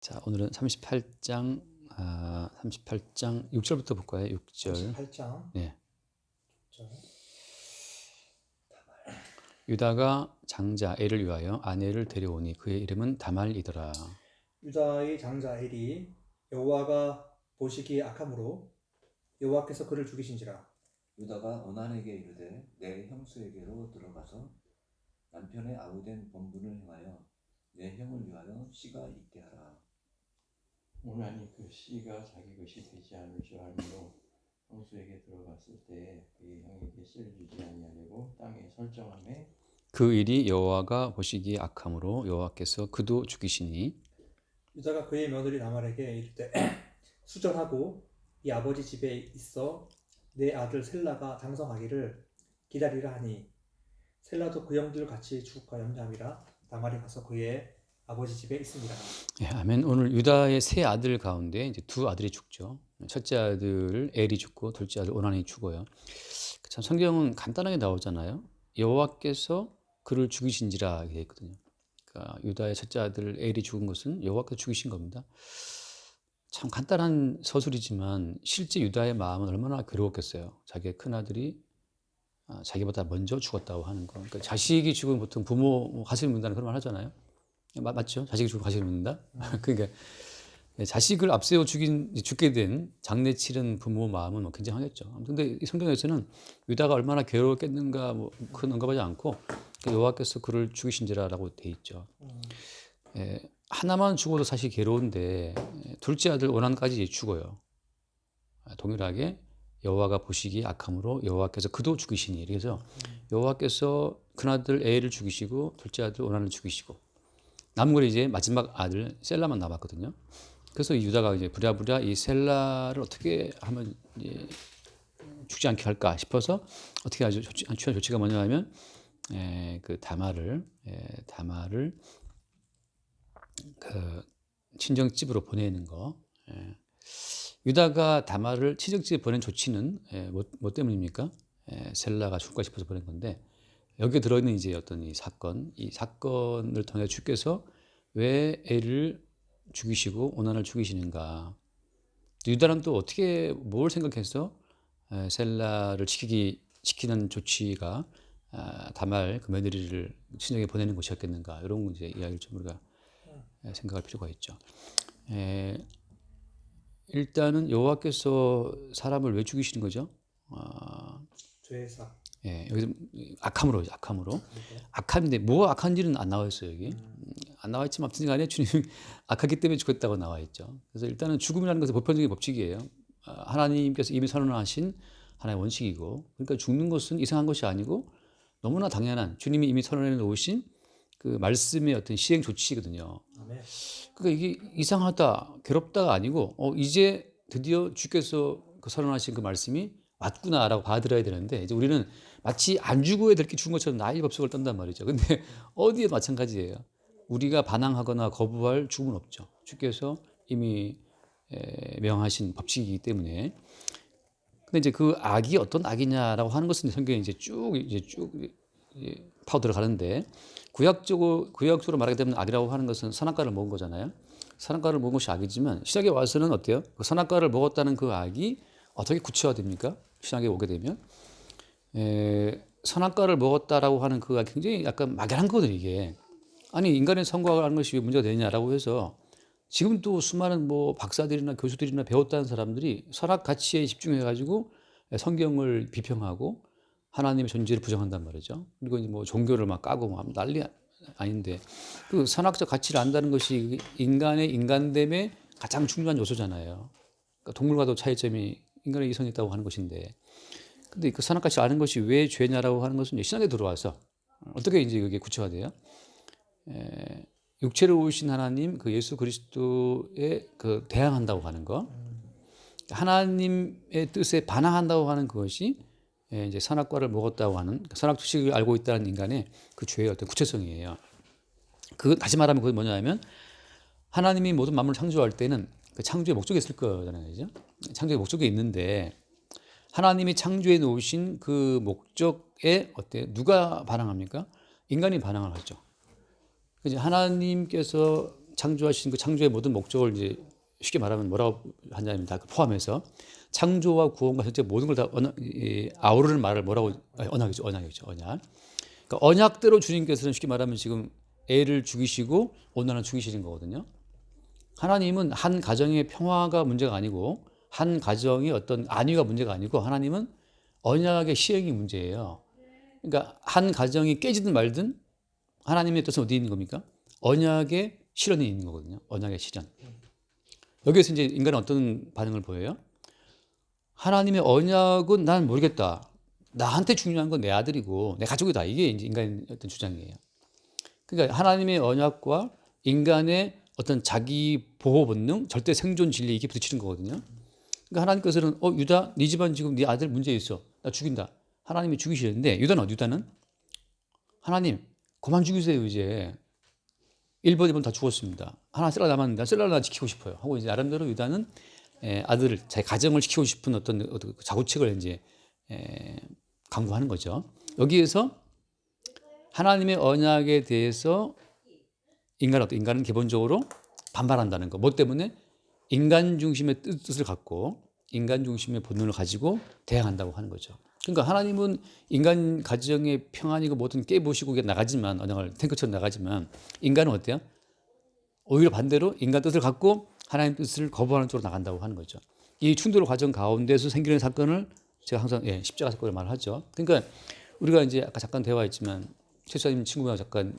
자, 오늘은 38장 6절부터 볼까요? 6절. 38장 네. 6절. 유다가 장자 엘을 위하여 아내를 데려오니 그의 이름은 다말이더라. 유다의 장자 엘이 여호와가 보시기에 악함으로 여호와께서 그를 죽이신지라. 유다가 오난에게 이르되 내 형수에게로 들어가서 남편의 아우된 번분을 행하여 내 형을 위하여 씨가 있게 하라. 오난이 그 씨가 자기 것이 되지 않을 줄 알므로 형수에게 들어갔을 때에 그의 형에게 씨를 주지 아니하려고 땅에 설정하매 그 일이 여호와가 보시기에 악함으로 여호와께서 그도 죽이시니 유다가 그의 며느리 다말에게 이르되 수전하고 이 아버지 집에 있어 내 아들 셀라가 장성하기를 기다리라 하니 셀라도 그 형들 같이 죽을까 염려함이라. 다말이 가서 그의 아버지 집에 있습니다. 예, 아멘. 오늘 유다의 세 아들 가운데 이제 두 아들이 죽죠. 첫째 아들 엘이 죽고 둘째 아들 오난이 죽어요. 참 성경은 간단하게 나오잖아요. 여호와께서 그를 죽이신지라 이렇게 있거든요. 그러니까 유다의 첫째 아들 엘이 죽은 것은 여호와께서 죽이신 겁니다. 참 간단한 서술이지만 실제 유다의 마음은 얼마나 괴로웠겠어요. 자기의 큰 아들이 자기보다 먼저 죽었다고 하는 거. 그러니까 자식이 죽으면 보통 부모 가슴을 묻는다는 그런 말 하잖아요. 맞죠? 자식이 죽으면 가슴을 묻는다. 그러니까 자식을 앞세워 죽게 된 장례 치른 부모 마음은 굉장하겠죠. 근데 이 성경에서는 유다가 얼마나 괴로웠겠는가 큰 언급하지 않고 여호와께서 그를 죽이신지라라고 돼 있죠. 하나만 죽어도 사실 괴로운데 둘째 아들 오난까지 죽어요. 동일하게 여호와가 보시기에 악함으로 여호와께서 그도 죽이시니. 그래서 여호와께서 큰아들 에를 죽이시고 둘째 아들 오난을 죽이시고 남은 건 이제 마지막 아들 셀라만 남았거든요. 그래서 유다가 이제 부랴부랴 이 셀라를 어떻게 하면 이제 죽지 않게 할까 싶어서 어떻게 아주 취한 조치가 뭐냐면 그 다말을 그 친정집으로 보내는 거. 유다가 다말을 친정집에 보낸 조치는 뭐 때문입니까? 셀라가 죽을까 싶어서 보낸 건데 여기에 들어있는 이제 어떤 이 사건을 통해 주께서 왜 애를 죽이시고 오난을 죽이시는가? 유다는 또 어떻게 뭘 생각해서 셀라를 지키는 조치가 다말 그 며느리를 친정에 보내는 것이었겠는가? 이런 이제 이야기를 좀 우리가 생각할 필요가 있죠. 일단은 여호와께서 사람을 왜 죽이시는 거죠? 죄사. 여기서 악함으로. 악함인데 뭐가 악한지는 안 나와 있어요 여기. 안 나와 있지만 아무튼 간에 주님이 악하기 때문에 죽었다고 나와 있죠. 그래서 일단은 죽음이라는 것은 보편적인 법칙이에요. 하나님께서 이미 선언하신 하나의 원칙이고, 그러니까 죽는 것은 이상한 것이 아니고 너무나 당연한 주님이 이미 선언해 놓으신 그 말씀의 어떤 시행 조치거든요. 아멘. 그러니까 이게 이상하다, 괴롭다가 아니고 이제 드디어 주께서 그 선언하신 그 말씀이 맞구나라고 받아들여야 되는데 이제 우리는 마치 안 죽어야 될 게 죽은 것처럼 나의 법석을 떤단 말이죠. 근데 어디에 마찬가지예요. 우리가 반항하거나 거부할 죽음은 없죠. 주께서 이미 명하신 법칙이기 때문에. 근데 이제 그 악이 어떤 악이냐라고 하는 것은 성경에 이제 쭉 파고 들어가는데 구약적으로 말하게 되면 악이라고 하는 것은 선악과를 먹은 거잖아요. 선악과를 먹은 것이 악이지만 신약에 와서는 어때요? 그 선악과를 먹었다는 그 악이 어떻게 구체화됩니까? 신약에 오게 되면 선악과를 먹었다라고 하는 그가 굉장히 약간 막연한 거거든요. 이게 아니 인간의 선과라는 것이 왜 문제가 되냐라고 해서 지금 또 수많은 뭐 박사들이나 교수들이나 배웠다는 사람들이 선악 가치에 집중해가지고 성경을 비평하고 하나님의 존재를 부정한단 말이죠. 그리고 이제 뭐 종교를 막 까고 막 난리 아닌데 그 선악적 가치를 안다는 것이 인간의 인간됨의 가장 중요한 요소잖아요. 그러니까 동물과도 차이점이 인간의 이성이 있다고 하는 것인데, 근데 그 선악 가치를 아는 것이 왜 죄냐라고 하는 것은 신약에 들어와서 어떻게 이제 그게 구체화돼요? 육체로 오신 하나님 그 예수 그리스도에 그 대항한다고 하는 거, 하나님의 뜻에 반항한다고 하는 그것이 이제 선악과를 먹었다고 하는 선악 지식을 알고 있다는 인간의 그 죄의 어떤 구체성이에요. 그 다시 말하면 그건 뭐냐면 하나님이 모든 만물을 창조할 때는 그 창조의 목적이 있을 거잖아요, 그죠? 창조의 목적이 있는데 하나님이 창조해 놓으신 그 목적에 누가 반항합니까? 인간이 반항을 하죠. 이제 하나님께서 창조하신 그 창조의 모든 목적을 이제 쉽게 말하면 뭐라고 하냐면 다 포함해서 창조와 구원과 실제 모든 걸 다 아우르는 말을 뭐라고 언약이죠. 언약이죠. 언약. 그러니까 언약대로 주님께서는 쉽게 말하면 지금 애를 죽이시고 온난을 죽이시는 거거든요. 하나님은 한 가정의 평화가 문제가 아니고 한 가정의 어떤 안위가 문제가 아니고 하나님은 언약의 시행이 문제예요. 그러니까 한 가정이 깨지든 말든 하나님의 뜻은 어디 있는 겁니까? 언약의 실현이 있는 거거든요. 언약의 실현. 여기에서 이제 인간은 어떤 반응을 보여요? 하나님의 언약은 난 모르겠다. 나한테 중요한 건 내 아들이고 내 가족이다. 이게 이제 인간의 어떤 주장이에요. 그러니까 하나님의 언약과 인간의 어떤 자기 보호 본능, 절대 생존 진리 이게 부딪히는 거거든요. 그러니까 하나님께서는 유다, 네 집안 지금 네 아들 문제 있어. 나 죽인다. 하나님이 죽이시는데 유다는 하나님 그만 죽이세요 이제. 1번, 2번 다 죽었습니다. 하나 셀라 남았는데 셀라를 나 지키고 싶어요. 하고 이제 나름대로 유다는 아들을 자기 가정을 지키고 싶은 어떤 자구책을 이제 강구하는 거죠. 여기에서 하나님의 언약에 대해서 인간은 기본적으로 반발한다는 거. 뭐 때문에? 인간 중심의 뜻을 갖고 인간 중심의 본능을 가지고 대항한다고 하는 거죠. 그러니까 하나님은 인간 가정의 평안이고 뭐든 깨부시고 나가지만 언약을 탱크처럼 나가지만 인간은 어때요? 오히려 반대로 인간 뜻을 갖고 하나님 뜻을 거부하는 쪽으로 나간다고 하는 거죠. 이 충돌 과정 가운데서 생기는 사건을 제가 항상 십자가 사건을 말하죠. 그러니까 우리가 이제 아까 잠깐 대화했지만 최수아님 친구랑 잠깐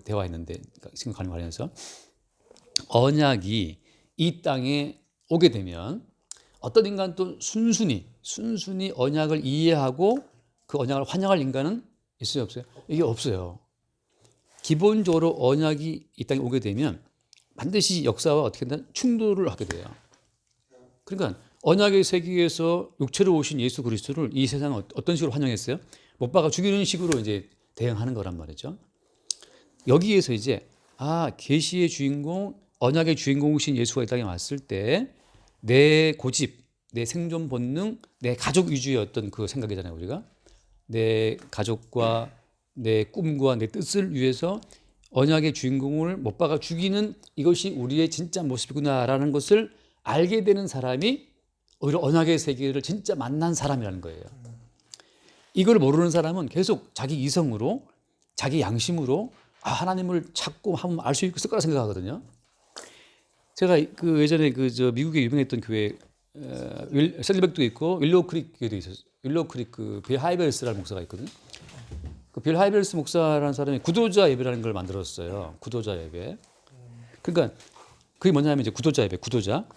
대화했는데 생각하는 관련해서 언약이 이 땅에 오게 되면 어떤 인간도 순순히 언약을 이해하고 그 언약을 환영할 인간은 있어요, 없어요? 이게 없어요. 기본적으로 언약이 이 땅에 오게 되면 반드시 역사와 어떻게 된다? 충돌을 하게 돼요. 그러니까 언약의 세계에서 육체로 오신 예수 그리스도를 이 세상은 어떤 식으로 환영했어요? 못 박아 죽이는 식으로 이제 대응하는 거란 말이죠. 여기에서 이제 계시의 주인공, 언약의 주인공이신 예수가 이 땅에 왔을 때 내 고집, 내 생존 본능, 내 가족 위주의 어떤 그 생각이잖아요. 우리가 내 가족과 내 꿈과 내 뜻을 위해서 언약의 주인공을 못 박아 죽이는 이것이 우리의 진짜 모습이구나라는 것을 알게 되는 사람이 오히려 언약의 세계를 진짜 만난 사람이라는 거예요. 이걸 모르는 사람은 계속 자기 이성으로 자기 양심으로 하나님을 찾고 하면 알 수 있을 거라 생각하거든요. 제가 그 예전에 미국에 유명했던 교회 셀리백도 있고 윌로우크릭 교회도 있었어요. 윌로우크릭 빌 하이벨스라는 목사가 있거든요. 그 빌 하이벨스 목사라는 사람이 구도자 예배라는 걸 만들었어요. 구도자 예배. 그러니까 그게 뭐냐면 이제 구도자 예배, 구도자.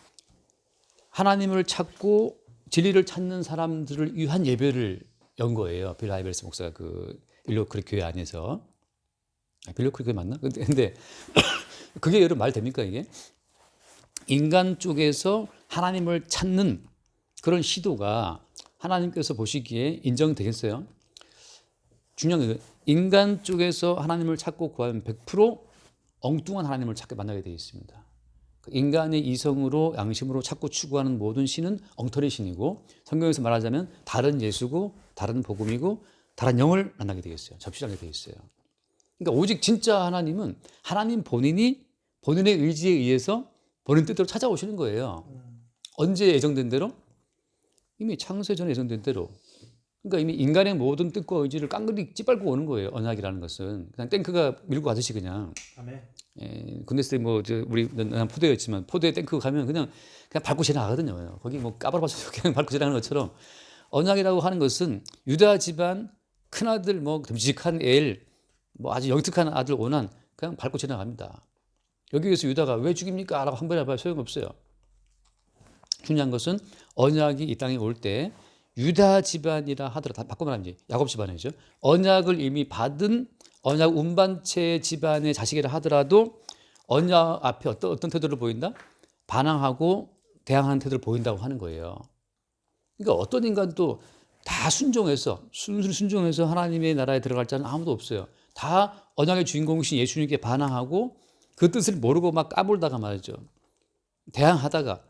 하나님을 찾고 진리를 찾는 사람들을 위한 예배를 연 거예요. 빌 하이벨스 목사가 그 윌로우크릭 교회 안에서. 윌로우크릭 교회 맞나? 근데 그게 여러분 말 됩니까 이게? 인간 쪽에서 하나님을 찾는 그런 시도가 하나님께서 보시기에 인정되겠어요? 중요한 게 인간 쪽에서 하나님을 찾고 구하면 100% 엉뚱한 하나님을 찾게 만나게 되어 있습니다. 인간의 이성으로 양심으로 찾고 추구하는 모든 신은 엉터리 신이고 성경에서 말하자면 다른 예수고 다른 복음이고 다른 영을 만나게 되겠어요. 접시하게 되어 있어요. 그러니까 오직 진짜 하나님은 하나님 본인이 본인의 의지에 의해서 본인 뜻대로 찾아오시는 거예요. 언제 예정된 대로? 이미 창세 전에 예정된 대로. 그러니까 이미 인간의 모든 뜻과 의지를 깡그리 찌빨고 오는 거예요. 언약이라는 것은 그냥 탱크가 밀고 가듯이 그냥. 아멘. 군대 있을 때 우리 난 포대였지만 포대 탱크 가면 그냥 밟고 지나가거든요. 거기 까바라봐서 그냥 밟고 지나가는 것처럼 언약이라고 하는 것은 유다 집안 큰 아들 듬직한 엘 아주 영특한 아들 오난 그냥 밟고 지나갑니다. 여기에서 유다가 왜 죽입니까? 라고 한 번 해봐야 소용없어요. 중요한 것은 언약이 이 땅에 올 때 유다 집안이라 하더라도 바꿔 말하면 야곱 집안이죠. 언약을 이미 받은 언약 운반체 집안의 자식이라 하더라도 언약 앞에 어떤 태도를 보인다? 반항하고 대항하는 태도를 보인다고 하는 거예요. 그러니까 어떤 인간도 다 순종해서 순순히 순종해서 하나님의 나라에 들어갈 자는 아무도 없어요. 다 언약의 주인공이신 예수님께 반항하고 그 뜻을 모르고 막 까불다가 말이죠. 대항하다가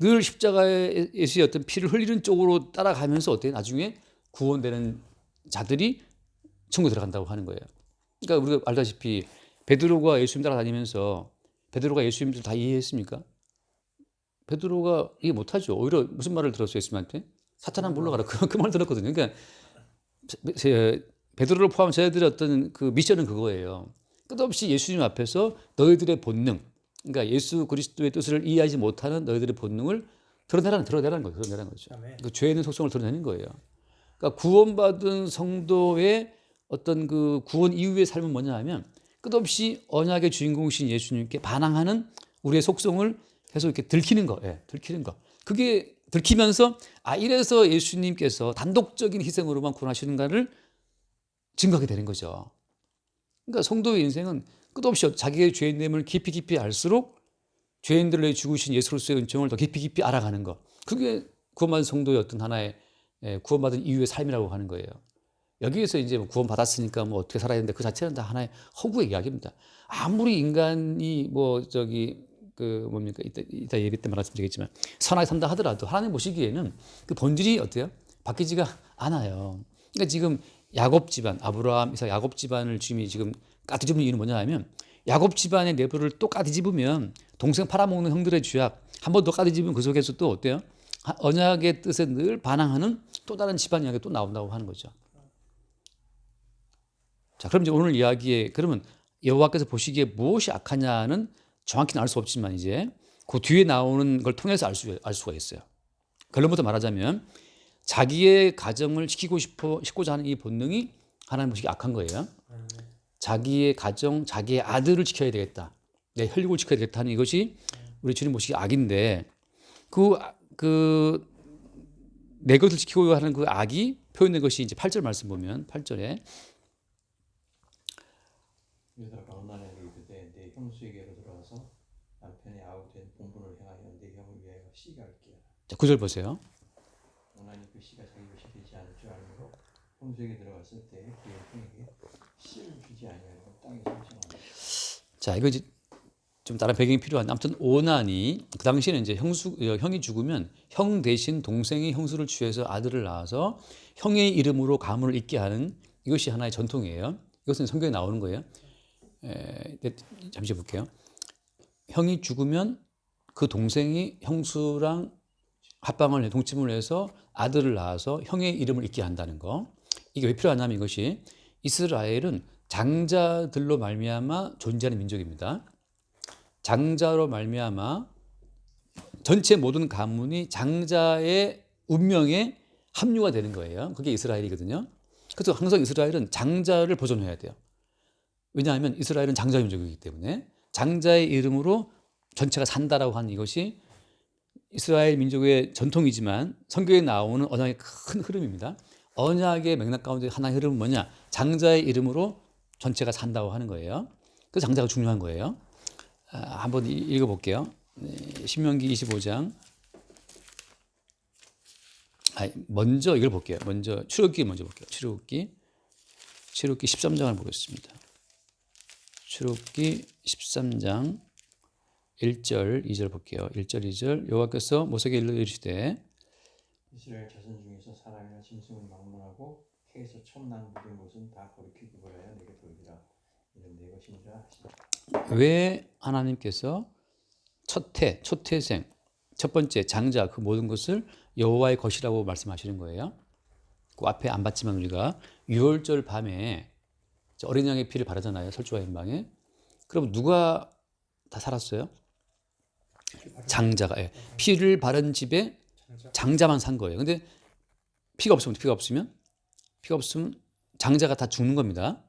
늘 십자가의 예수의 어떤 피를 흘리는 쪽으로 따라가면서 어때요? 나중에 구원되는 자들이 천국에 들어간다고 하는 거예요. 그러니까 우리가 알다시피 베드로가 예수님 따라다니면서 베드로가 예수님들 다 이해했습니까? 베드로가 이해 못하죠. 오히려 무슨 말을 들었어요, 예수님한테? 사탄아 물러가라. 그 말 들었거든요. 그러니까 베드로를 포함한 저희들의 어떤 그 미션은 그거예요. 끝없이 예수님 앞에서 너희들의 본능, 그러니까 예수 그리스도의 뜻을 이해하지 못하는 너희들의 본능을 드러내라는 거예요. 드러내라는 거죠. 아멘. 그 죄에 있는 속성을 드러내는 거예요. 그러니까 구원받은 성도의 어떤 그 구원 이후의 삶은 뭐냐 하면 끝없이 언약의 주인공이신 예수님께 반항하는 우리의 속성을 계속 이렇게 들키는 거, 들키는 거. 그게 들키면서 이래서 예수님께서 단독적인 희생으로만 구원하시는가를 증거하게 되는 거죠. 그러니까 성도의 인생은 끝없이 자기의 죄인됨을 깊이 깊이 알수록 죄인들을 위해 죽으신 예수로서의 은총을 더 깊이 깊이 알아가는 것. 그게 구원받은 성도의 어떤 하나의 구원받은 이후의 삶이라고 하는 거예요. 여기에서 이제 구원받았으니까 뭐 어떻게 살아야 되는데 그 자체는 다 하나의 허구의 이야기입니다. 아무리 인간이 이따 예배 때 말씀드리겠지만 선하게 산다 하더라도 하나님 보시기에는 그 본질이 어때요? 바뀌지가 않아요. 그러니까 지금 야곱 집안, 아브라함, 이삭, 야곱 집안을 주님이 지금 까뒤집는 이유는 뭐냐 하면 야곱 집안의 내부를 또 까뒤집으면 동생 팔아먹는 형들의 죄악 한 번 더 까뒤집으면 그 속에서 또 어때요? 언약의 뜻에 늘 반항하는 또 다른 집안 이야기가 또 나온다고 하는 거죠. 자, 그럼 이제 오늘 이야기에 그러면 여호와께서 보시기에 무엇이 악하냐는 정확히는 알 수 없지만 이제 그 뒤에 나오는 걸 통해서 알 수가 있어요. 결론부터 말하자면 자기의 가정을 지키고자 하는 이 본능이 하나님 보시기에 악한 거예요. 자기의 가정, 자기의 아들을 지켜야 되겠다. 내 혈육을 지켜야 되겠다 하는 이것이 우리 주님 보시기에 악인데 내 것을 지키고 하는 그 악이 표현된 것이 이제 8절 말씀 보면 8절에 유다가 어느 날에 이르되 내 형수에게로 들어가서 남편의 아우된 본분을 행하여 내 형을 위하여 씨가 할게. 자, 9절 보세요. 오나니 그 씨가 자기 것이 되지 않을 줄 알므로 형수에게 들어갔을 때 그의 형에게 씨를 주지 아니하고 땅에 설정하니. 자, 이거 이제 좀 다른 배경이 필요한데 아무튼 오난이 그 당시에는 이제 형이 죽으면 형 대신 동생이 형수를 취해서 아들을 낳아서 형의 이름으로 가문을 잇게 하는 이것이 하나의 전통이에요. 이것은 성경에 나오는 거예요. 잠시 볼게요. 형이 죽으면 그 동생이 형수랑 합방을 동침을 해서 아들을 낳아서 형의 이름을 잇게 한다는 거. 이게 왜 필요하냐면 이것이 이스라엘은 장자들로 말미암아 존재하는 민족입니다. 장자로 말미암아 전체 모든 가문이 장자의 운명에 합류가 되는 거예요. 그게 이스라엘이거든요. 그래서 항상 이스라엘은 장자를 보존해야 돼요. 왜냐하면 이스라엘은 장자 민족이기 때문에 장자의 이름으로 전체가 산다라고 하는 이것이 이스라엘 민족의 전통이지만 성경에 나오는 언약의 큰 흐름입니다. 언약의 맥락 가운데 하나의 흐름은 뭐냐? 장자의 이름으로 전체가 산다고 하는 거예요. 그래서 장자가 중요한 거예요. 한번 읽어볼게요. 신명기 25장. 먼저 이걸 볼게요. 먼저 출애굽기 먼저 볼게요. 출애굽기 13장을 보겠습니다. 출애굽기 13장 1절 2절 볼게요. 1절 2절 여호와께서 모세에게 이르시되 이스라엘 자손 중에서 사람이나 짐승을 막론하고 해에서 처음 난 묻은 것은 다 거룩히 구별하여 내게 돌리라. 이는 내 것이니라 하시니라. 왜 하나님께서 초태생, 첫 번째 장자 그 모든 것을 여호와의 것이라고 말씀하시는 거예요? 그 앞에 안 봤지만 우리가 유월절 밤에 어린 양의 피를 바르잖아요. 설주와 현방에. 그럼 누가 다 살았어요? 장자가. 피를 바른 집에 장자만 산 거예요. 근데 피가 없으면 장자가 다 죽는 겁니다.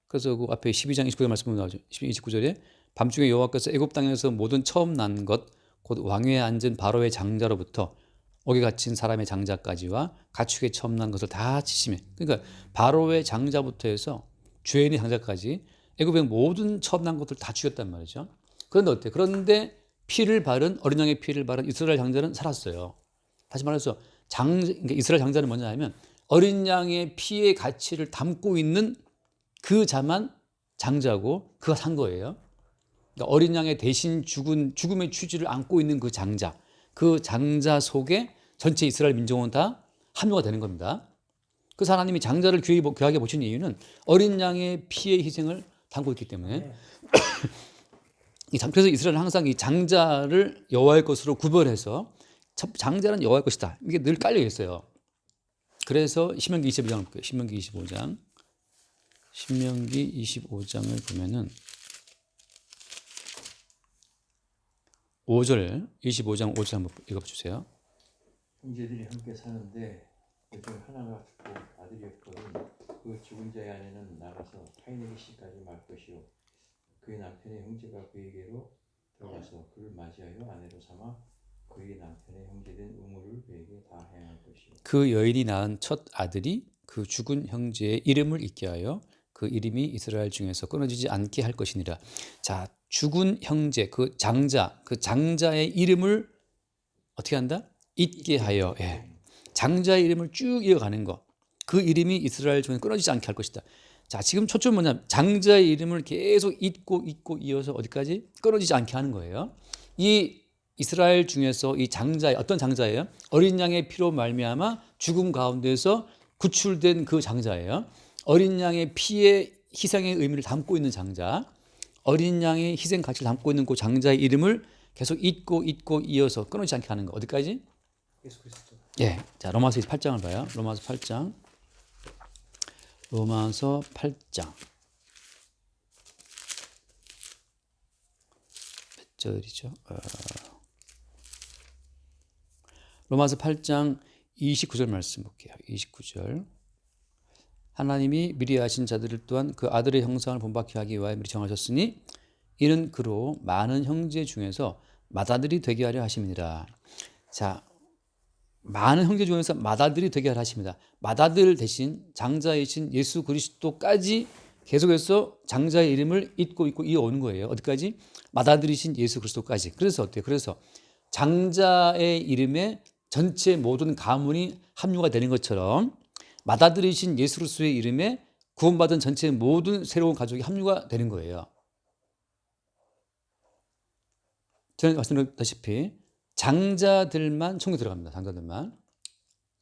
그래서 그 앞에 12장 29절 말씀으로 나오죠. 29절에 밤중에 여호와께서 애굽 땅에서 모든 처음 난 것 곧 왕위에 앉은 바로의 장자로부터 옥에 갇힌 사람의 장자까지와 가축의 처음 난 것을 다 치시매. 그러니까 바로의 장자부터 해서 주인의 장자까지 애굽의 모든 처음 난 것들 다 죽였단 말이죠. 그런데 어때? 그런데 어린 양의 피를 바른 이스라엘 장자는 살았어요. 다시 말해서 그러니까 이스라엘 장자는 뭐냐 하면 어린 양의 피의 가치를 담고 있는 그 자만 장자고 그가 산 거예요. 그러니까 어린 양의 대신 죽음의 취지를 안고 있는 그 장자 속에 전체 이스라엘 민족은 다 합류가 되는 겁니다. 그래서 하나님이 장자를 귀하게 보신 이유는 어린 양의 피의 희생을 담고 있기 때문에 그래서 이스라엘은 항상 이 장자를 여호와의 것으로 구별해서 장자는 여호와의 것이다. 이게 늘 깔려 있어요. 그래서 신명기 25장을 볼게요. 신명기 25장. 신명기 25장을 보면은 5절, 25장 5절 한번 읽어주세요. 형제들이 함께 사는데 그중 하나가 죽고 아들이 없거든 그 죽은 자의 아내는 나가서 타인에게 시까지 말 것이요 그의 남편의 형제가 그에게로 들어가서 그를 맞이하여 아내로 삼아 그의 남편의 형제된 우물을 그에게 다 행할 것이요 그 여인이 낳은 첫 아들이 그 죽은 형제의 이름을 잊게 하여 그 이름이 이스라엘 중에서 끊어지지 않게 할 것이니라. 자, 죽은 형제, 그 장자의 이름을 어떻게 한다? 잊게 하여. 예. 장자의 이름을 쭉 이어가는 거. 그 이름이 이스라엘 중에 끊어지지 않게 할 것이다. 자, 지금 초점은 뭐냐면 장자의 이름을 계속 잊고 이어서 어디까지? 끊어지지 않게 하는 거예요. 이 이스라엘 중에서 이 장자의 어떤 장자예요? 어린 양의 피로 말미암아 죽음 가운데서 구출된 그 장자예요. 어린 양의 피의 희생의 의미를 담고 있는 장자, 어린 양의 희생 가치를 담고 있는 그 장자의 이름을 계속 잊고 이어서 끊어지지 않게 하는 거. 어디까지? 예수 그리스도. 예. 자, 로마서 8장을 봐요. 로마서 8장. 로마서 8장. 몇 절이죠? 로마서 8장 29절 말씀 볼게요. 29절. 하나님이 미리 하신 자들을 또한 그 아들의 형상을 본받게 하기 위하여 미리 정하셨으니 이는 그로 많은 형제 중에서 맏아들이 되게 하려 하심이니라. 자, 많은 형제 중에서 맏아들이 되게 하려 하십니다. 맏아들 대신 장자이신 예수 그리스도까지 계속해서 장자의 이름을 잊고 이어오는 거예요. 어디까지? 맏아들이신 예수 그리스도까지. 그래서 어때요? 그래서 장자의 이름에 전체 모든 가문이 합류가 되는 것처럼 맏아들이신 예수 그리스도의 이름에 구원받은 전체 모든 새로운 가족이 합류가 되는 거예요. 저는 말씀드렸다시피 장자들만 천국에 들어갑니다. 장자들만.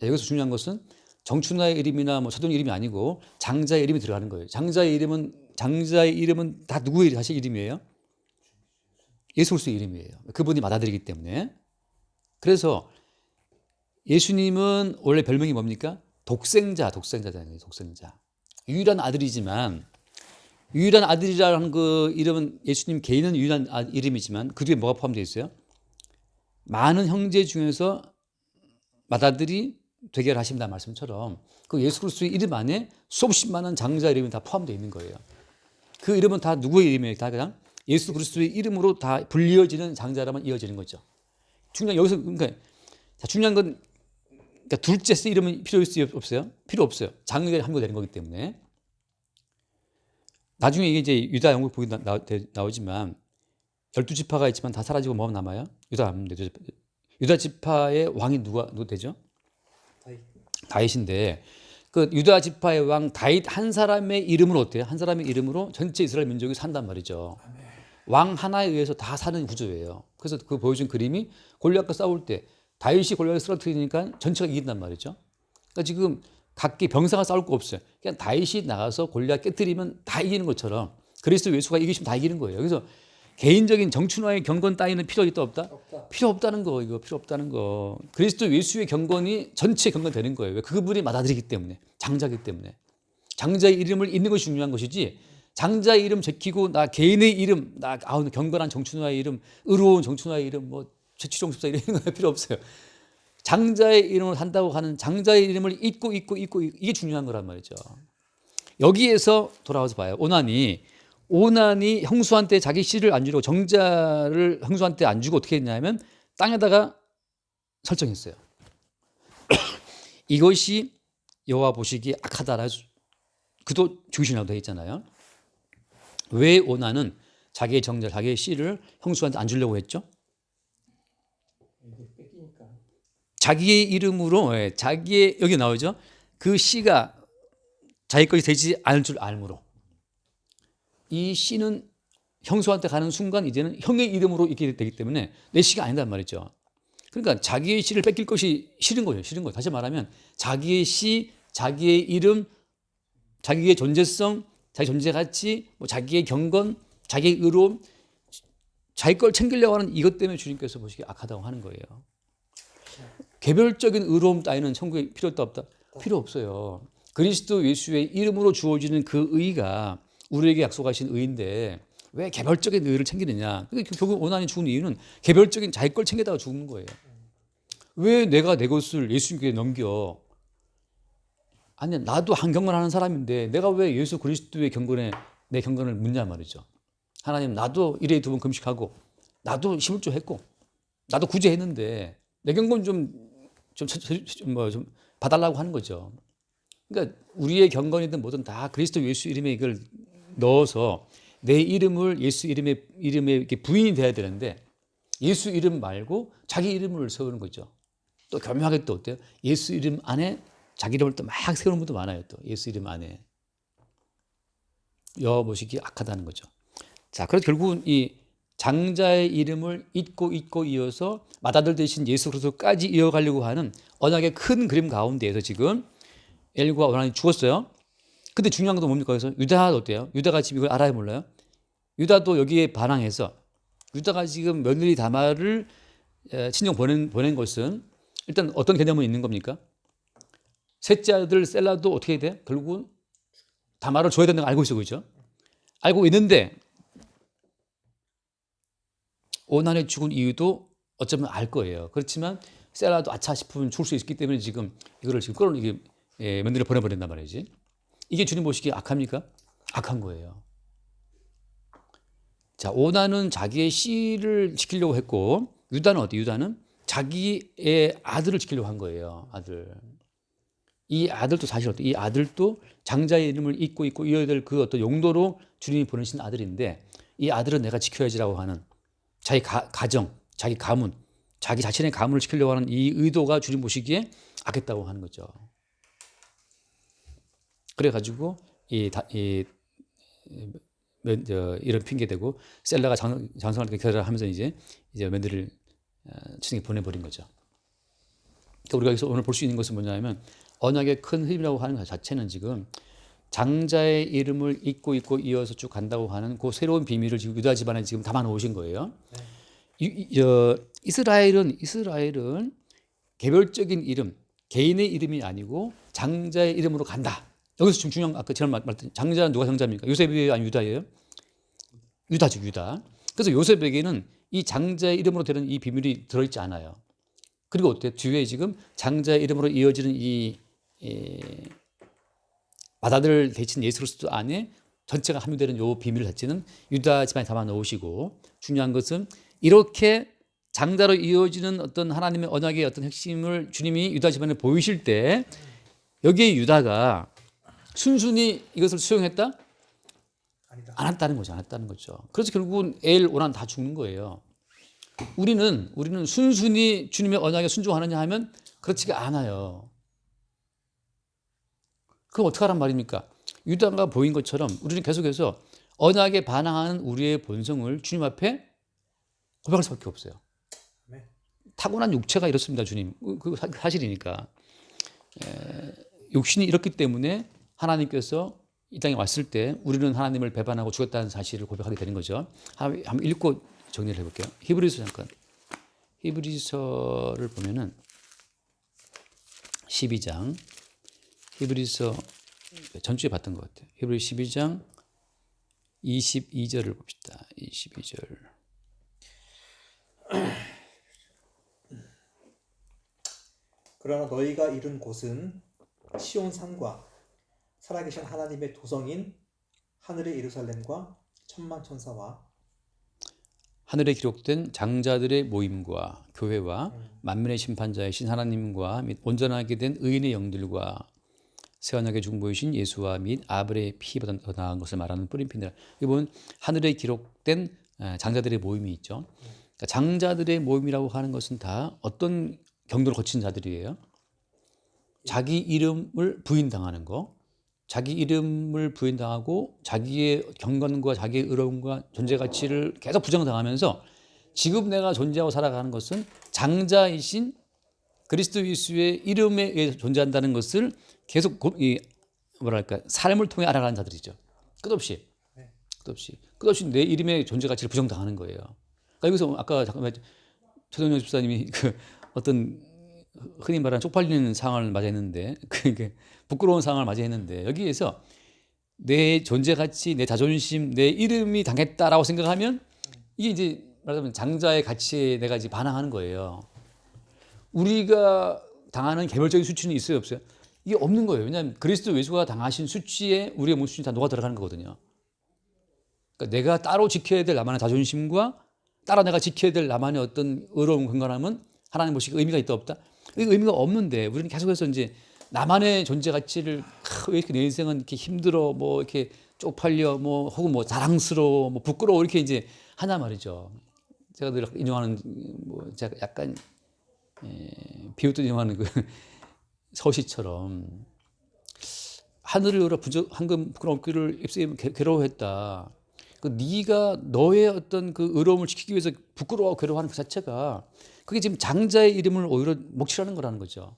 여기서 중요한 것은 정춘하의 이름이나 뭐 서동 이름이 아니고 장자의 이름이 들어가는 거예요. 장자의 이름은 다 누구의 사실 이름이에요? 예수 그리스도의 이름이에요. 그분이 맏아들이기 때문에. 그래서 예수님은 원래 별명이 뭡니까? 독생자잖아요. 독생자. 유일한 아들이지만 유일한 아들이라는 그 이름은 예수님 개인은 유일한 이름이지만 그 뒤에 뭐가 포함되어 있어요? 많은 형제 중에서 맏아들이 되게 하신다는 말씀처럼 그 예수 그리스도의 이름 안에 수없이 많은 장자 이름이 다 포함되어 있는 거예요. 그 이름은 다 누구의 이름이에요? 다 그냥 예수 그리스도의 이름으로 다 불리어지는 장자라만 이어지는 거죠. 중요한 건 그러니까 둘째 세 이름은 필요 있어요? 없어요? 필요 없어요. 장자에 합류되는 거기 때문에. 나중에 이게 이제 유다 영국 보기 나오지만 12지파가 있지만 다 사라지고 뭐가 남아요? 유다 지파의 왕이 누구 되죠? 다윗인데 그 유다 지파의 왕 다윗 한 사람의 이름으로 어때요? 한 사람의 이름으로 전체 이스라엘 민족이 산단 말이죠. 왕 하나에 의해서 다 사는 구조예요. 그래서 그 보여준 그림이 골리앗과 싸울 때 다윗이 골리앗을 쓰러뜨리니까 전체가 이긴단 말이죠. 그러니까 지금 각기 병사가 싸울 거 없어요. 그냥 다윗이 나가서 골리앗 깨뜨리면 다 이기는 것처럼 그리스도 예수가 이기시면 다 이기는 거예요. 그래서 개인적인 정춘화의 경건 따위는 필요 있다 없다? 없다. 필요 없다는 거. 이거 필요 없다는 거. 그리스도 예수의 경건이 전체 경건 되는 거예요. 왜? 그분이 맏아들이기 때문에, 장자이기 때문에. 장자의 이름을 잊는 것이 중요한 것이지. 장자의 이름 제키고 나 개인의 이름, 나 경건한 정춘화의 이름, 의로운 정춘화의 이름, 뭐 최치종십사 이런 거 필요 없어요. 장자의 이름을 한다고 하는 장자의 이름을 잊고 이게 중요한 거란 말이죠. 여기에서 돌아와서 봐요. 오난이 형수한테 자기 씨를 안 주려고 정자를 형수한테 안 주고 어떻게 했냐면 땅에다가 설정했어요. 이것이 여호와 보시기에 악하다라 그도 죽이시라고 되어 있잖아요. 왜 오난은 자기의 정자, 자기의 씨를 형수한테 안 주려고 했죠? 뺏기니까. 자기의 이름으로 여기 나오죠. 그 씨가 자기 것이 되지 않을 줄 알므로 이 씨는 형수한테 가는 순간 이제는 형의 이름으로 있게 되기 때문에 내 씨가 아니란 말이죠. 그러니까 자기의 씨를 뺏길 것이 싫은 거예요. 다시 말하면 자기의 씨, 자기의 이름, 자기의 존재성, 자기 존재 가치, 뭐 자기의 경건, 자기의 의로움 자기 걸 챙기려고 하는 이것 때문에 주님께서 보시기에 악하다고 하는 거예요. 개별적인 의로움 따위는 천국에 필요도 없다? 필요 없어요. 그리스도 예수의 이름으로 주어지는 그 의가 우리에게 약속하신 의인데 왜 개별적인 의를 챙기느냐? 결국 오난이 죽은 이유는 개별적인 자기 걸 챙기다가 죽는 거예요. 왜 내가 내 것을 예수님께 넘겨? 아니, 나도 한 경건하는 사람인데 내가 왜 예수 그리스도의 경건에 내 경건을 묻냐 말이죠. 하나님, 나도 일에 2번 금식하고 나도 11조 했고 나도 구제했는데 내 경건 좀 봐달라고 하는 거죠. 그러니까 우리의 경건이든 뭐든 다 그리스도 예수 이름에 이걸 넣어서 내 이름을 예수 이름에 이렇게 부인이 돼야 되는데 예수 이름 말고 자기 이름을 세우는 거죠. 또 교묘하게 또 어때요? 예수 이름 안에 자기 이름을 또 막 세우는 분도 많아요. 또 예수 이름 안에 여보시기 악하다는 거죠. 자, 그래서 결국은 이 장자의 이름을 잊고 이어서 맏아들 대신 예수 그리스도까지 이어가려고 하는 언약의 큰 그림 가운데에서 지금 엘과 오난이 죽었어요. 근데 중요한 건 뭡니까? 그래서 유다가 어때요? 유다가 지금 이걸 알아요, 몰라요? 유다도 여기에 반항해서 유다가 지금 며느리 다말을 친정 보낸 것은 일단 어떤 개념은 있는 겁니까? 셋째 아들 셀라도 어떻게 돼? 결국은 다말을 줘야 된다는 걸 알고 있어, 그죠? 알고 있는데 오난이 죽은 이유도 어쩌면 알 거예요. 그렇지만 셀라도 아차 싶으면 죽을 수 있기 때문에 지금 이거를 지금 끌어내기 며느리를 보내버린단 말이지. 이게 주님 보시기에 악합니까? 악한 거예요. 자, 오난은 자기의 씨를 지키려고 했고 유다는 어때? 유다는 자기의 아들을 지키려고 한 거예요. 아들. 이 아들도 사실 어때? 이 아들도 장자의 이름을 잊고 이어야 될 그 어떤 용도로 주님이 보내신 아들인데 이 아들은 내가 지켜야지라고 하는 자기 가정, 자기 가문, 자기 자신의 가문을 지키려고 하는 이 의도가 주님 보시기에 악했다고 하는 거죠. 그래가지고 이런 핑계 대고 셀라가 장성할 때 결혼하면서 이제 며느리를 친정에 보내버린 거죠. 그러니까 우리가 여기서 오늘 볼 수 있는 것은 뭐냐면 언약의 큰 흐름이라고 하는 것 자체는 지금 장자의 이름을 잊고 이어서 쭉 간다고 하는 그 새로운 비밀을 지금 유다 집안에 지금 담아 놓으신 거예요. 이스라엘은 개별적인 이름, 개인의 이름이 아니고 장자의 이름으로 간다. 여기서 지금 중요한 아까 제가 말했던 장자는 누가 장자입니까? 요셉이에요, 아니 유다예요? 유다죠, 유다. 그래서 요셉에게는 이 장자의 이름으로 되는 이 비밀이 들어있지 않아요. 그리고 어때? 뒤에 지금 장자의 이름으로 이어지는 이 맏아들 대신 예수 그리스도 안에 전체가 함유되는 이 비밀 자체는 유다 집안에 담아 놓으시고 중요한 것은 이렇게 장자로 이어지는 어떤 하나님의 언약의 어떤 핵심을 주님이 유다 집안에 보이실 때 여기에 유다가 순순히 이것을 수용했다? 아니다. 안 했다는 거죠. 그래서 결국은 오난 다 죽는 거예요. 우리는 순순히 주님의 언약에 순종하느냐 하면 그렇지가 않아요. 그럼 어떻게 하란 말입니까? 유다가 보인 것처럼 우리는 계속해서 언약에 반항하는 우리의 본성을 주님 앞에 고백할 수밖에 없어요. 네. 타고난 육체가 이렇습니다, 주님. 그 사실이니까. 육신이 이렇기 때문에 하나님께서 이 땅에 왔을 때 우리는 하나님을 배반하고 죽었다는 사실을 고백하게 되는 거죠. 한번 읽고 정리를 해볼게요. 히브리서 잠깐. 히브리서를 보면은 12장. 히브리서 전주에 봤던 것 같아요. 히브리서 12장 22절을 봅시다. 22절. 그러나 너희가 이룬 곳은 시온 산과 살아계신 하나님의 도성인 하늘의 예루살렘과 천만 천사와 하늘에 기록된 장자들의 모임과 교회와 만민의 심판자이신 하나님과 및 온전하게 된 의인의 영들과 새 언약의 중보이신 예수와 및 아벨의 피보다 더 나은 것을 말하는 뿌림핀이라. 이번 하늘에 기록된 장자들의 모임이 있죠. 그러니까 장자들의 모임이라고 하는 것은 다 어떤 경도를 거친 자들이에요. 자기 이름을 부인당하는 거, 자기 이름을 부인당하고 자기의 경건과 자기의 의로움과 존재 가치를 계속 부정당하면서 지금 내가 존재하고 살아가는 것은 장자이신 그리스도 예수의 이름에 의해서 존재한다는 것을 계속 삶을 통해 알아가는 자들이죠. 끝없이 내 이름의 존재 가치를 부정당하는 거예요. 그러니까 여기서 아까 잠깐만 최동영 집사님이 그 어떤 흔히 말하는 쪽팔리는 상황을 맞이했는데 그게 부끄러운 상황을 맞이했는데 여기에서 내 존재 가치, 내 자존심, 내 이름이 당했다라고 생각하면 이게 이제 말하자면 장자의 가치에 내가 이제 반항하는 거예요. 우리가 당하는 개별적인 수치는 있어요, 없어요? 이게 없는 거예요. 왜냐하면 그리스도 예수가 당하신 수치에 우리의 모든 수치는 다 녹아 들어가는 거거든요. 그러니까 내가 따로 지켜야 될 나만의 자존심과 따로 내가 지켜야 될 나만의 어떤 의로운 건강함은 하나님 보시기에 의미가 있다 없다? 의미가 없는데 우리는 계속해서 이제 나만의 존재 가치를 왜 이렇게 내 인생은 이렇게 힘들어 뭐 이렇게 쪽팔려 뭐 혹은 뭐 자랑스러워 뭐 부끄러워 이렇게 이제 하나 말이죠. 제가 늘 인용하는 뭐 제가 약간 비웃듯 인용하는 그 서시처럼 하늘을 열어 황금 부끄러운 귀를 입술에 괴로워했다. 그 네가 너의 어떤 그 의로움을 지키기 위해서 부끄러워 괴로워하는 그 자체가 그게 지금 장자의 이름을 오히려 목치라는 거라는 거죠.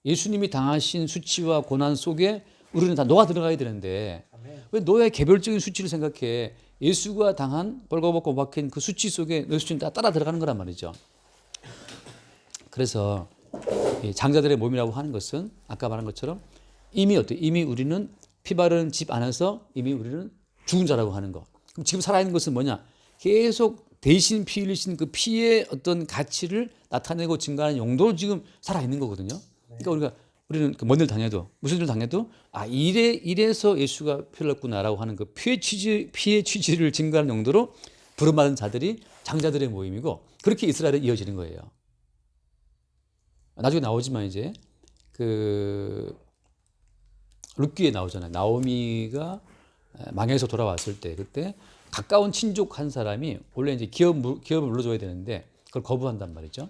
예수님이 당하신 수치와 고난 속에 우리는 다 녹아 들어가야 되는데 왜 너의 개별적인 수치를 생각해? 예수가 당한 벌거벗고 못 박힌 그 수치 속에 너의 수치는 다 따라 들어가는 거란 말이죠. 그래서 장자들의 몸이라고 하는 것은 아까 말한 것처럼 이미 어때? 이미 우리는 피 바르는 집 안에서 이미 우리는 죽은 자라고 하는 거. 그럼 지금 살아있는 것은 뭐냐? 계속 대신 피 흘리신 그 피의 어떤 가치를 나타내고 증가하는 용도로 지금 살아있는 거거든요. 그러니까 우리는 먼 일 당해도 무슨 일 당해도 이래서 예수가 피를 흘렸구나라고 하는 그 피의 취지를 증가하는 용도로 부름받은 자들이 장자들의 모임이고 그렇게 이스라엘에 이어지는 거예요. 나중에 나오지만 이제 그 룻기에 나오잖아요. 나오미가 망해서 돌아왔을 때 그때 가까운 친족 한 사람이 원래 이제 기업을 물려줘야 되는데 그걸 거부한단 말이죠.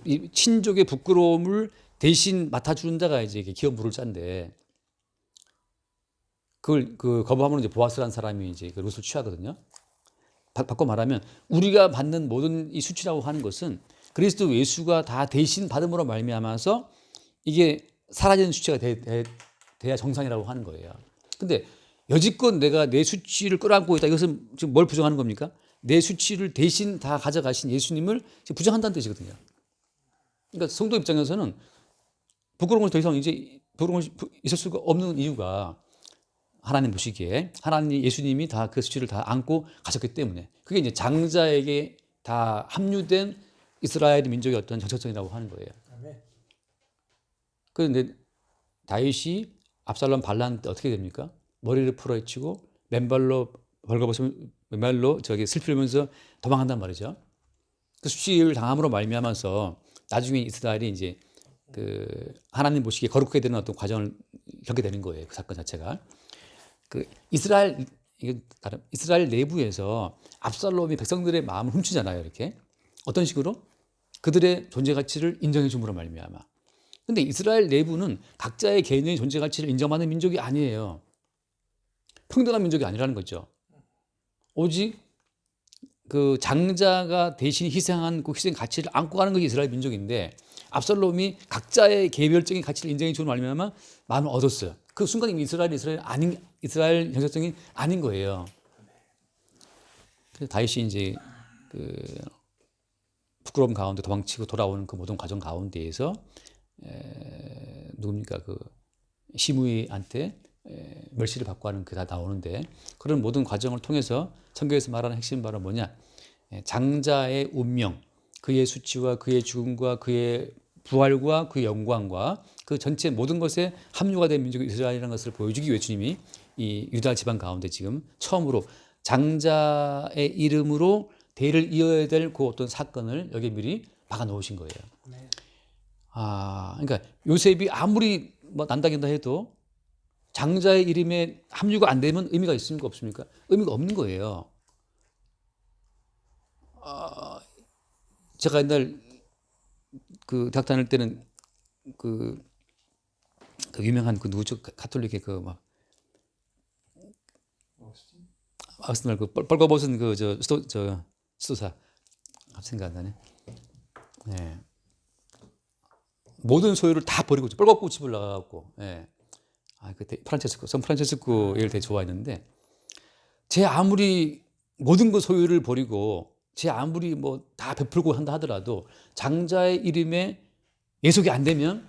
이 친족의 부끄러움을 대신 맡아주는 자가 이제 기업 물을 짠데 그걸 그 거부하면 이제 보아스라는 사람이 이제 그 룻을 취하거든요. 바꿔 말하면 우리가 받는 모든 이 수치라고 하는 것은 그리스도 예수가 다 대신 받음으로 말미암아서 이게 사라지는 수치가 돼야 정상이라고 하는 거예요. 근데 여지껏 내가 내 수치를 끌어안고 있다. 이것은 지금 뭘 부정하는 겁니까? 내 수치를 대신 다 가져가신 예수님을 지금 부정한다는 뜻이거든요. 그러니까 성도 입장에서는 부끄러운 것이 더 이상 이제 부끄러운 것이 있을 수가 없는 이유가 하나님 보시기에 하나님 예수님이 다 그 수치를 다 안고 가셨기 때문에 그게 이제 장자에게 다 합류된 이스라엘 민족의 어떤 정체성이라고 하는 거예요. 그런데 다윗이 압살롬 반란 때 어떻게 됩니까? 머리를 풀어헤치고 맨발로 벌거벗으면 맨발로 저기 슬피면서 도망한단 말이죠. 그 수치를 당함으로 말미암아서 나중에 이스라엘이 이제 그 하나님 보시기에 거룩하게 되는 어떤 과정을 겪게 되는 거예요. 그 사건 자체가 그 이스라엘 내부에서 압살롬이 백성들의 마음을 훔치잖아요. 이렇게 어떤 식으로 그들의 존재 가치를 인정해 줌으로 말미암아. 근데 이스라엘 내부는 각자의 개인의 존재 가치를 인정하는 민족이 아니에요. 평등한 민족이 아니라는 거죠. 오직 그 장자가 대신 희생한 그 희생 가치를 안고 가는 것이 이스라엘 민족인데 압살롬이 각자의 개별적인 가치를 인정해 주는 말미암아 마음을 얻었어요. 그 순간 이미 이스라엘 정체성이 아닌 거예요. 그래서 다윗이 이제 그 부끄러움 가운데 도망치고 돌아오는 그 모든 과정 가운데에서 누굽니까 그 시므이한테 멸시를 받고 하는 그 다 나오는데 그런 모든 과정을 통해서 성경에서 말하는 핵심 바로 뭐냐? 장자의 운명, 그의 수치와 그의 죽음과 그의 부활과 그의 영광과 그 전체 모든 것에 합류가 된 민족이 이스라엘이라는 것을 보여주기 위해 주님이 이 유다 지방 가운데 지금 처음으로 장자의 이름으로 대를 이어야 될 그 어떤 사건을 여기 미리 박아 놓으신 거예요. 그러니까 요셉이 아무리 뭐 난다긴다 해도 장자의 이름에 합류가 안 되면 의미가 있습니까? 없습니까? 의미가 없는 거예요. 제가 옛날 그 대학 다닐 때는 그 유명한 그 누구죠? 가톨릭의 그 막 아스날 그 뻘거벗은 그 저 수도사 생각 안 나네. 네. 모든 소유를 다 버리고 뻘거벗고 집을 나가갖고. 예. 그때 성 프란체스코 얘를 되게 좋아했는데 제 아무리 모든 그 소유를 버리고 제 아무리 뭐 다 베풀고 한다 하더라도 장자의 이름에 예속이 안 되면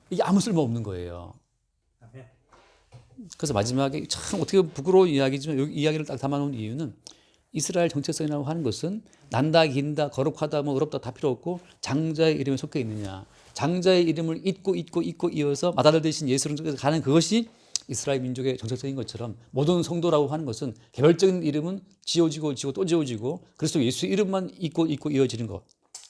이게 아무 쓸모 없는 거예요. 아멘. 그래서 마지막에 참 어떻게 부끄러운 이야기지만 여기 이야기를 딱 담아놓은 이유는 이스라엘 정체성이라고 하는 것은 난다, 긴다, 거룩하다, 뭐 어렵다 다 필요 없고 장자의 이름에 속해 있느냐. 장자의 이름을 잊고 이어서 마다들 대신 예수를 가는 그것이 이스라엘 민족의 정체성인 것처럼 모든 성도라고 하는 것은 개별적인 이름은 지어지고 또 지어지고 그리스도 예수 이름만 잊고 이어지는 것.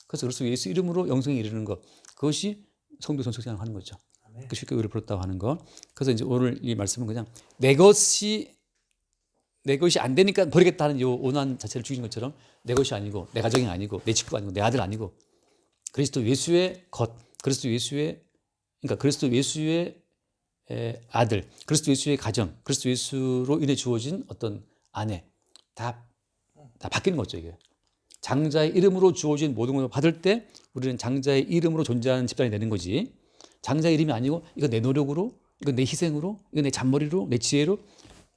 그래서 그리스도 예수 이름으로 영생에 이르는 것. 그것이 성도 정체성이라고 하는 거죠. 아멘. 그 쉽게 의를 풀었다고 하는 거. 그래서 이제 오늘 이 말씀은 그냥 내 것이 안 되니까 버리겠다는 이 원한 자체를 죽이는 것처럼 내 것이 아니고 내 가정이 아니고 내 친구가 아니고 내 아들 아니고 그리스도 예수의 것, 그리스도 예수의 아들, 그리스도 예수의 가정, 그리스도 예수로 인해 주어진 어떤 아내 다 바뀌는 거죠. 이게 장자의 이름으로 주어진 모든 것을 받을 때 우리는 장자의 이름으로 존재하는 집단이 되는 거지. 장자의 이름이 아니고 이거 내 노력으로, 이거 내 희생으로, 이거 내 잔머리로, 내 지혜로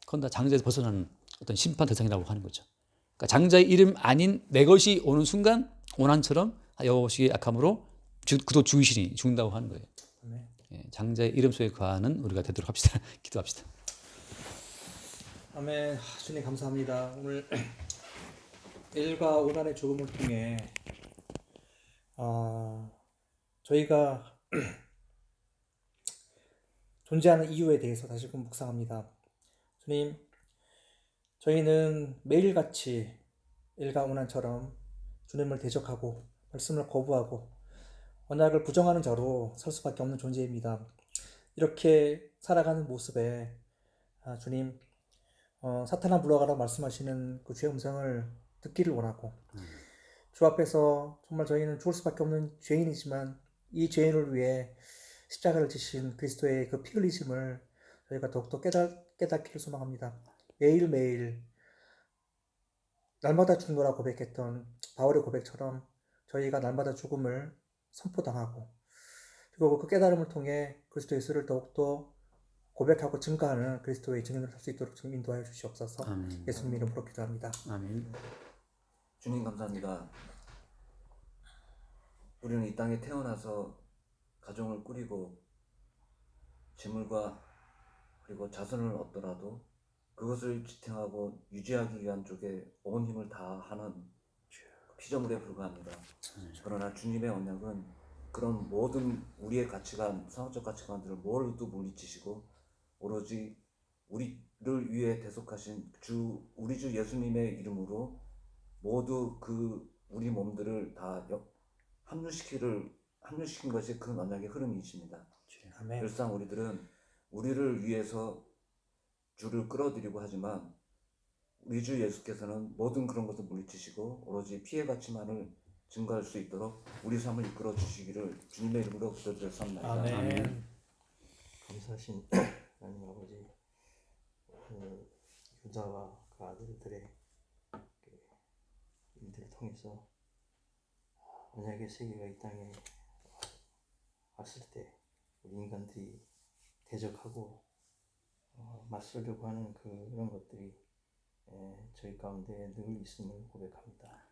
그건 다 장자에서 벗어나는 어떤 심판 대상이라고 하는 거죠. 그러니까 장자의 이름 아닌 내 것이 오는 순간 오난처럼 여호와의 악함으로 그도 죽이시니 죽는다고 하는 거예요. 아멘. 예, 장자의 이름 속에 거하는 우리가 되도록 합시다. 기도합시다. 아멘. 주님 감사합니다. 오늘 일과 오난의 죽음을 통해 저희가 존재하는 이유에 대해서 다시금 묵상합니다. 주님, 저희는 매일같이 일과 오난처럼 주님을 대적하고 말씀을 거부하고 언약을 부정하는 자로 설 수밖에 없는 존재입니다. 이렇게 살아가는 모습에 주님, 사탄아 물러가라 말씀하시는 그 주의 음성을 듣기를 원하고 주 앞에서 정말 저희는 죽을 수밖에 없는 죄인이지만 이 죄인을 위해 십자가를 지신 그리스도의 그 피 흘리심을 저희가 더욱더 깨닫기를 소망합니다. 매일매일 날마다 죽노라 고백했던 바울의 고백처럼 저희가 날마다 죽음을 선포당하고 그리고 그 깨달음을 통해 그리스도 예수를 더욱더 고백하고 증거하는 그리스도의 증인을 할 수 있도록 좀 인도하여 주시옵소서. 아멘. 예수님 이름으로 기도합니다. 아멘. 주님 감사합니다. 우리는 이 땅에 태어나서 가정을 꾸리고 재물과 그리고 자손을 얻더라도 그것을 지탱하고 유지하기 위한 쪽에 온 힘을 다하는 피조물에 불과합니다. 그러나 주님의 언약은 그런 모든 우리의 가치관, 상업적 가치관들을 모두 물리치시고 오로지 우리를 위해 대속하신 우리 주 예수님의 이름으로 모두 그 우리 몸들을 다 합류시킨 것이 그 언약의 흐름이십니다. 아멘. 늘상 우리들은 우리를 위해서 주를 끌어들이고 하지만 우리 주 예수께서는 모든 그런 것을 물리치시고 오로지 피해 가치만을 증거할 수 있도록 우리 삶을 이끌어 주시기를 주님의 이름으로 기도드렸습니다. 아멘. 감사하신 하나님 아버지, 유다와 그 아들들의 일들을 통해서 언약의 세계가 이 땅에 왔을 때 우리 인간들이 대적하고 맞서려고 하는 그런 것들이 저희 가운데 늘 있음을 고백합니다.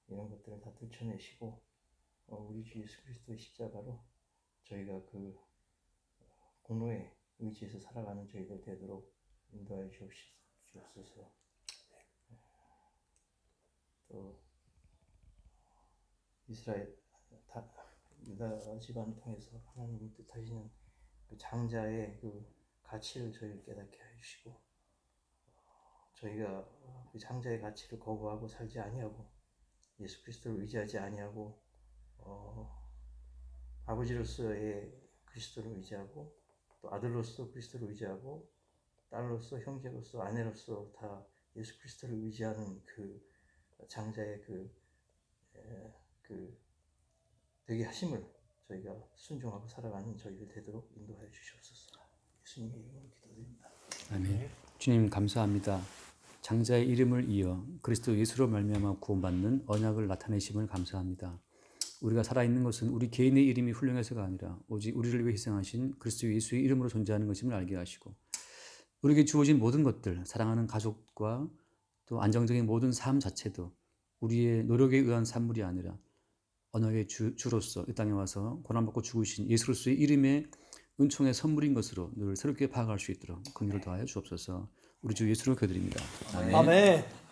이런 것들을 다 들춰내시고 우리 주 예수 그리스도의 십자가로 저희가 그 공로에 의지해서 살아가는 저희들 되도록 인도하여 주옵소서. 또 이스라엘 유다 집안을 통해서 하나님이 뜻하시는 그 장자의 그 가치를 저희를 깨닫게 해주시고 저희가 그 장자의 가치를 거부하고 살지 아니하고 예수 그리스도를 의지하지 아니하고 아버지로서의 그리스도를 의지하고 또 아들로서 그리스도를 의지하고 딸로서 형제로서 아내로서 다 예수 그리스도를 의지하는 그 장자의 그 되게 하심을 저희가 순종하고 살아가는 저희들 되도록 인도하여 주시옵소서. 예수님의 이름으로 기도드립니다. 아멘. 주님 감사합니다. 장자의 이름을 이어 그리스도 예수로 말미암아 구원받는 언약을 나타내심을 감사합니다. 우리가 살아있는 것은 우리 개인의 이름이 훌륭해서가 아니라 오직 우리를 위해 희생하신 그리스도 예수의 이름으로 존재하는 것임을 알게 하시고 우리에게 주어진 모든 것들, 사랑하는 가족과 또 안정적인 모든 삶 자체도 우리의 노력에 의한 산물이 아니라 언약의 주로서 이 땅에 와서 고난받고 죽으신 예수 그리스도의 이름의 은총의 선물인 것으로 늘 새롭게 파악할 수 있도록 긍휼을 더하여 주옵소서. 우리 주 예수로 기도드립니다. 아멘. 아멘.